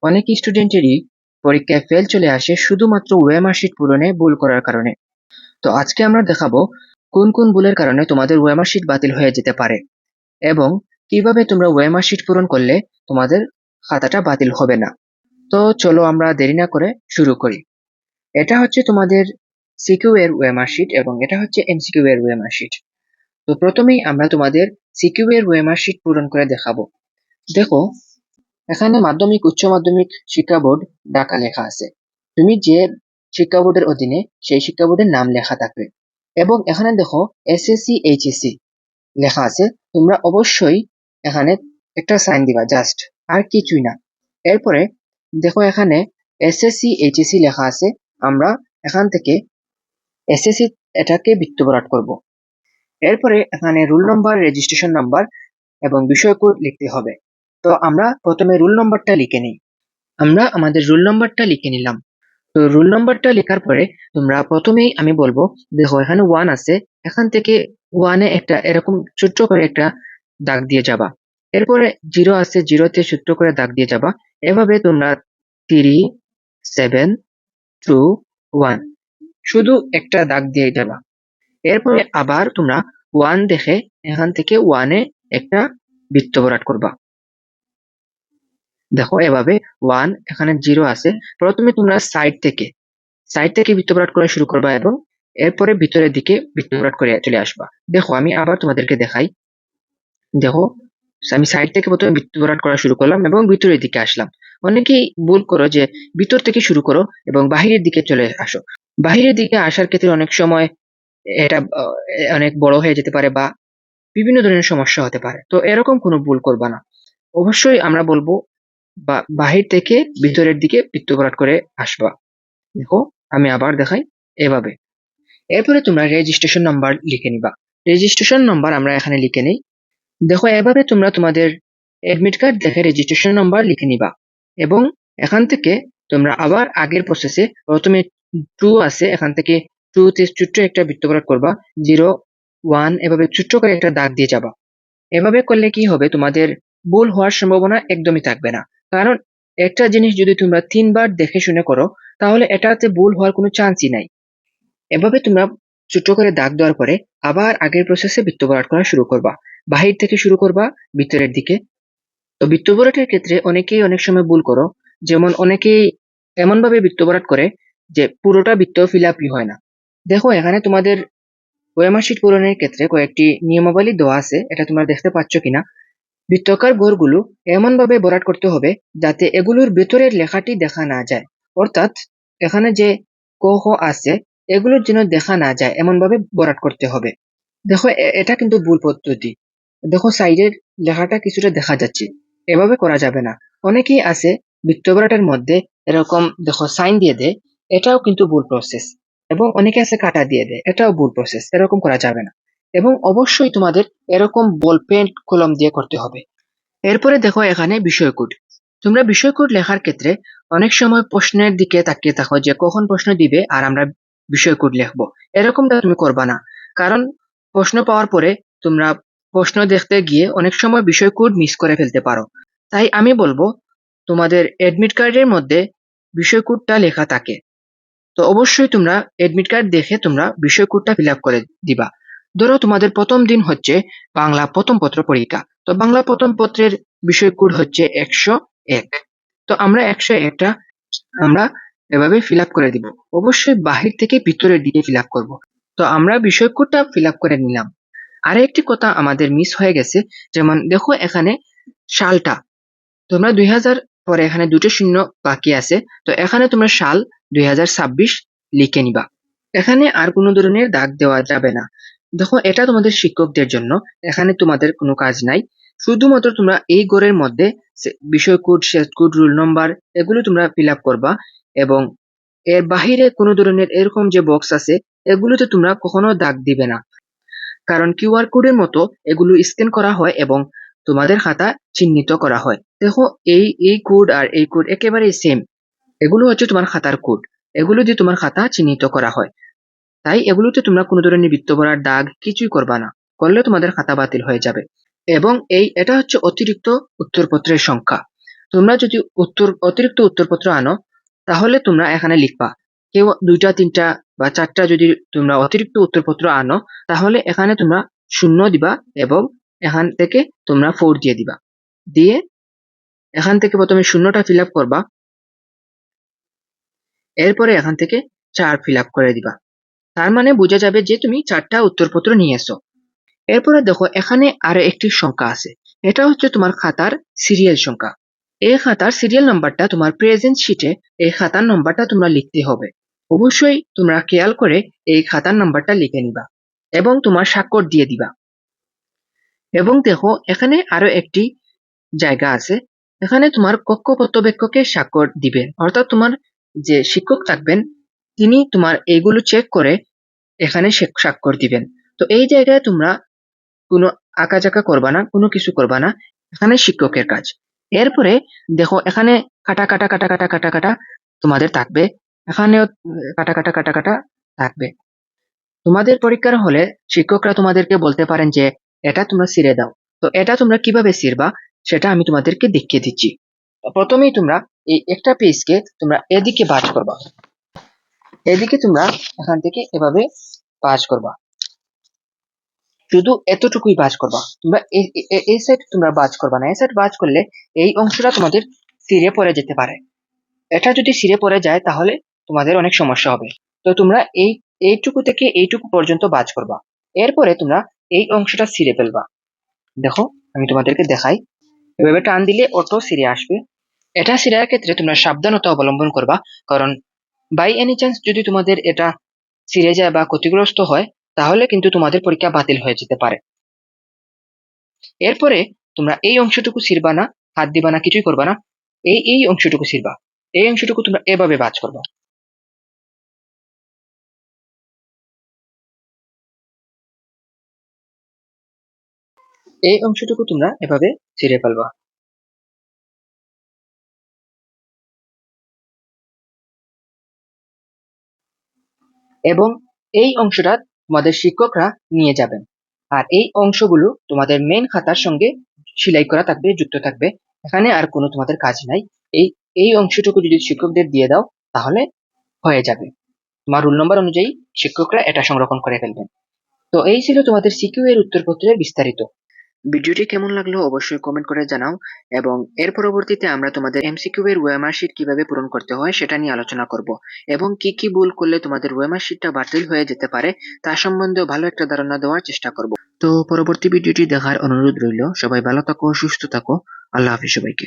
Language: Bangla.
অনেক স্টুডেন্টেরই পরীক্ষায় ফেল চলে আসে শুধুমাত্র ওএমআর শিট পূরণে ভুল করার কারণে। তো আজকে আমরা দেখাবো কোন কোন ভুলের কারণে তোমাদের ওএমআর শিট বাতিল হয়ে যেতে পারে এবং কিভাবে তোমরা ওএমআর শিট পূরণ করলে তোমাদের খাতাটা বাতিল হবে না। তো চলো আমরা দেরি না করে শুরু করি। এটা হচ্ছে তোমাদের সিকিউ এর ওএমআর শিট এবং এটা হচ্ছে এমসিকিউ এর ওএমআর শিট। তো প্রথমেই আমরা তোমাদের সিকিউ এর ওএমআর শিট পূরণ করে দেখাবো। দেখো, এখানে মাধ্যমিক উচ্চ মাধ্যমিক শিক্ষা বোর্ড ঢাকা লেখা আছে। তুমি যে শিক্ষা বোর্ডের অধীনে সেই শিক্ষা বোর্ডের নাম লেখা থাকবে এবং এখানে দেখো এসএসসি এইচএসসি লেখা আছে। তোমরা অবশ্যই এখানে একটা সাইন দিবা, জাস্ট, আর কিছুই না। এরপরে দেখো এখানে এসএসসি এইচএসসি লেখা আছে। আমরা এখান থেকে এসএসসি এটাকে বৃত্তভরাট করব। এরপরে এখানে রোল নম্বর, রেজিস্ট্রেশন নাম্বার এবং বিষয় কোড লিখতে হবে। তো আমরা প্রথমে রোল নম্বরটা লিখে নিই। আমরা আমাদের রোল নম্বরটা লিখে নিলাম। তো রোল নম্বরটা লেখার পরে তোমরা প্রথমেই আমি বলবো, দেখো এখানে 1 আছে, এখান থেকে 1-এ একটা এরকম ছোট্ট করে একটা দাগ দিয়ে যাবা। এরপরে 0 আছে, 0-তে ছোট্ট করে দাগ দিয়ে যাবা। এভাবে তোমরা 3, 7, 2, 1 শুধু একটা দাগ দিয়ে যাবা। এরপরে আবার তোমরা 1 দেখে এখান থেকে 1-এ একটা বৃত্ত ভরাট করবা। দেখো এভাবে 1, এখানে 0 আছে। প্রথমে তোমরা সাইড থেকে বৃত্ত ভরাট করা শুরু করবা এবং এরপরে ভিতরের দিকে বৃত্ত ভরাট করে চলে আসবা। দেখো আমি আবার তোমাদেরকে দেখাই। দেখো, আমি সাইড থেকে প্রথমে বৃত্ত ভরাট করা শুরু করলাম এবং ভিতরের দিকে আসলাম। অনেকেই ভুল করো যে ভিতর থেকে শুরু করো এবং বাহিরের দিকে চলে আসো। বাহিরের দিকে আসার ক্ষেত্রে অনেক সময় এটা অনেক বড় হয়ে যেতে পারে বা বিভিন্ন ধরনের সমস্যা হতে পারে। তো এরকম কোনো ভুল করবা না। অবশ্যই আমরা বলবো বাহির থেকে ভিতরের দিকে বৃত্ত ভরাট করে আসবা। দেখো আমি আবার দেখাই, এভাবে। এরপরে তোমরা রেজিস্ট্রেশন নাম্বার লিখে নিবা। রেজিস্ট্রেশন নাম্বার আমরা এখানে লিখে নেই। দেখো এভাবে তোমরা তোমাদের অ্যাডমিট কার্ড দেখে রেজিস্ট্রেশন নাম্বার লিখে নিবা এবং এখান থেকে তোমরা আবার আগের প্রসেসে প্রথমে 2 আছে, এখান থেকে 2-তে ছোট্ট একটা বৃত্তভরাট করবা। 0, 1 এভাবে ছোট্ট করে একটা দাগ দিয়ে যাবা। এভাবে করলে কি হবে, তোমাদের ভুল হওয়ার সম্ভাবনা একদমই থাকবে না। কারণ একটা জিনিস যদি তোমরা 3 বার দেখে শুনে করো তাহলে এটাতে ভুল হওয়ার কোনো চান্সই নাই। এভাবে তোমরা ছোট করে দাগ দেওয়ার পরে আবার আগের প্রসেসে বৃত্ত ভরাট করা শুরু করবা। বাহির থেকে শুরু করবা ভিতরের দিকে। তো বৃত্ত ভরাটের ক্ষেত্রে অনেকেই অনেক সময় ভুল করো, যেমন অনেকেই এমন ভাবে বৃত্ত ভরাট করে যে পুরোটা বৃত্ত ফিল আপই হয় না। দেখো এখানে তোমাদের ওএমআর শিট পূরণের ক্ষেত্রে কয়েকটি নিয়মাবলী দেওয়া আছে, এটা তোমরা দেখতে পাচ্ছ কিনা। বৃত্তাকার ঘরগুলো এমন ভাবে ভরাট করতে হবে যাতে এগুলোর ভেতরের লেখাটি দেখা না যায়। অর্থাৎ এখানে যে ক খ আছে এগুলোর যেন দেখা না যায় এমন ভাবে ভরাট করতে হবে। দেখো এটা কিন্তু ভুল পদ্ধতি। দেখো সাইডের লেখাটা কিছুটা দেখা যাচ্ছে, এভাবে করা যাবে না। অনেকেই আছে বৃত্ত ভরাটের মধ্যে এরকম দেখো সাইন দিয়ে দেয়, এটাও কিন্তু ভুল প্রসেস। এবং অনেকে আছে কাটা দিয়ে দেয়, এটাও ভুল প্রসেস, এরকম করা যাবে না। এবং অবশ্যই তোমাদের এরকম বল পেন কলম দিয়ে করতে হবে। এরপরে দেখো এখানে বিষয় কোড। তোমরা বিষয় কোড লেখার ক্ষেত্রে অনেক সময় প্রশ্নের দিকে তাকিয়ে থাকো যে কখন প্রশ্ন দিবে আর আমরা বিষয় কোড লিখবো। এরকমটা তুমি করবা না। কারণ প্রশ্ন পাওয়ার পরে তোমরা প্রশ্ন দেখতে গিয়ে অনেক সময় বিষয় কোড মিস করে ফেলতে পারো। তাই আমি বলবো তোমাদের এডমিট কার্ডের মধ্যে বিষয় কোডটা লেখা থাকে। তো অবশ্যই তোমরা এডমিট কার্ড দেখে তোমরা বিষয় কোডটা ফিল আপ করে দিবা। ধরো তোমাদের প্রথম দিন হচ্ছে বাংলা প্রথম পত্র পরীক্ষা। তো বাংলা প্রথম পত্রের বিষয় কোড হচ্ছে 101। তো আমরা 101টা আমরা এভাবে ফিল আপ করে দিব। অবশ্যই বাহির থেকে ভিতরের দিকে ফিল আপ করবো। তো আমরা বিষয় কোডটা ফিল আপ করে নিলাম। আর একটি কথা আমাদের মিস হয়ে গেছে, যেমন দেখো এখানে সালটা, তোমরা 2000 পরে এখানে দুটো শূন্য বাকি আছে। তো এখানে তোমরা সাল 2026 লিখে নিবা। এখানে আর কোনো ধরনের দাগ দেওয়া যাবে না। দেখো এটা তোমাদের শিক্ষকদের জন্য, এখানে তোমাদের কোনো কাজ নাই। শুধুমাত্র তোমরা এই ঘরের মধ্যে বিষয় কোড, শেষ কোড, রোল নম্বর এগুলো তোমরা ফিল আপ করবা এবং এর বাহিরে কোনো ধরনের এরকম যে বক্স আছে এগুলোতে তোমরা কখনো দাগ দিবে না। কারণ কিউআর কোডের মতো এগুলো স্ক্যান করা হয় এবং তোমাদের খাতা চিহ্নিত করা হয়। দেখো এই কোড আর এই কোড একেবারেই সেম। এগুলো হচ্ছে তোমার খাতার কোড, এগুলো দিয়ে তোমার খাতা চিহ্নিত করা হয়। তাই এগুলোতে তোমরা কোনো ধরনের বৃত্ত ভরার দাগ কিছুই করবা না, করলে তোমাদের খাতা বাতিল হয়ে যাবে। এবং এটা হচ্ছে অতিরিক্ত উত্তরপত্রের সংখ্যা। তোমরা যদি অতিরিক্ত উত্তরপত্র আনো তাহলে তোমরা এখানে লিখবা। কেউ 2টা 3টা বা 4টা যদি তোমরা অতিরিক্ত উত্তরপত্র আনো তাহলে এখানে তোমরা 0 দিবা এবং এখান থেকে তোমরা 4 দিয়ে দিবা। দিয়ে এখান থেকে প্রথমে 0টা ফিল আপ করবা, এরপরে এখান থেকে 4 ফিল আপ করে দিবা। তার মানে বোঝা যাবে যে তুমি 4টা উত্তরপত্র নিয়ে এসো। এরপরে দেখো এখানে আরো একটি সংখ্যা আছে, এটা হচ্ছে তোমার খাতার সিরিয়াল সংখ্যা। এই খাতার সিরিয়াল নাম্বারটা তোমার প্রেজেন্ট শিটে এই খাতার নাম্বারটা তোমরা লিখতে হবে। অবশ্যই তোমরা খেয়াল করে এই খাতার নাম্বারটা লিখে নিবা এবং তোমার স্বাক্ষর দিয়ে দিবা। এবং দেখো এখানে আরো একটি জায়গা আছে, এখানে তোমার কক্ষ পর্যবেক্ষকের স্বাক্ষর দিবেন, অর্থাৎ তোমার যে শিক্ষক থাকবেন তিনি তোমার এইগুলো চেক করে এখানে স্বাক্ষর দিবেন। তো এই জায়গায় তোমরা কোনো আঁকাঝাঁকা করবা না, কোনো কিছু করবা না, এখানে শিক্ষকের কাজ। এরপরে দেখো এখানে কাটা কাটা কাটা কাটা কাটা কাটা তোমাদের থাকবে, এখানেও কাটা কাটা কাটা কাটা থাকবে। তোমাদের পরীক্ষার হলে শিক্ষকরা তোমাদেরকে বলতে পারেন যে এটা তোমরা ছিঁড়ে দাও। তো এটা তোমরা কিভাবে ছিঁড়বা সেটা আমি তোমাদেরকে দেখিয়ে দিচ্ছি। প্রথমেই তোমরা এই একটা পেজকে তোমরা এদিকে ভাঁজ করবা, এদিকে তোমরা এখান থেকে এভাবে ভাঁজ করবা, শুধু এতটুকুই ভাঁজ করবা তোমরা। এই সাইড তোমরা ভাঁজ করবা না, এই সাইড ভাঁজ করলে এই অংশটা তোমাদের ছিঁড়ে পড়ে যেতে পারে। এটা যদি ছিঁড়ে পড়ে যায় তাহলে তোমাদের অনেক সমস্যা হবে। তো তোমরা এইটুকু থেকে এইটুকু পর্যন্ত ভাঁজ করবা, এরপরে তোমরা এই অংশটা ছিঁড়ে ফেলবা। দেখো আমি তোমাদেরকে দেখাই, এভাবে টান দিলে অটো ছিঁড়ে আসবে। এটা ছিঁড়ার ক্ষেত্রে তোমরা সাবধানতা অবলম্বন করবা, কারণ বাই এনি চান্স যদি তোমাদের এটা ছিঁড়ে যায় বা ক্ষতিগ্রস্ত হয় তাহলে কিন্তু তোমাদের পরীক্ষা বাতিল হয়ে যেতে পারে। এরপরে তোমরা এই অংশটুকু ছিঁড়বা না, হাত দিবা না, কিছুই করবা না, এই অংশটুকু ছিঁড়বা। এই অংশটুকু তোমরা এভাবে ভাঁজ করবা। এই অংশটুকু তোমরা এভাবে ছিঁড়ে ফেলবা। এবং এই অংশটা তোমাদের শিক্ষকরা নিয়ে যাবেন। আর এই অংশগুলো তোমাদের মেন খাতার সঙ্গে সেলাই করা থাকবে, যুক্ত থাকবে। এখানে আর কোনো তোমাদের কাজ নাই। এই এই অংশটুকু যদি শিক্ষকদের দিয়ে দাও তাহলে হয়ে যাবে। তোমার রোল নম্বর অনুযায়ী শিক্ষকরা এটা সংরক্ষণ করে ফেলবেন। তো এই ছিল তোমাদের সিকিউ এর উত্তরপত্রের বিস্তারিত। ভিডিওটি কেমন লাগলো অবশ্যই কমেন্ট করে জানাও, এবং এর পরবর্তীতে আমরা তোমাদের এমসিকিউ এর ওএমআর শিট কিভাবে পূরণ করতে হয় সেটা নিয়ে আলোচনা করব, এবং কি কি ভুল করলে তোমাদের ওএমআর শিটটা বাতিল হয়ে যেতে পারে তার সম্বন্ধেও ভালো একটা ধারণা দেওয়ার চেষ্টা করব। তো পরবর্তী ভিডিওটি দেখার অনুরোধ রইল। সবাই ভালো থাকো, সুস্থ থাকো। আল্লাহ হাফিজ সবাইকে।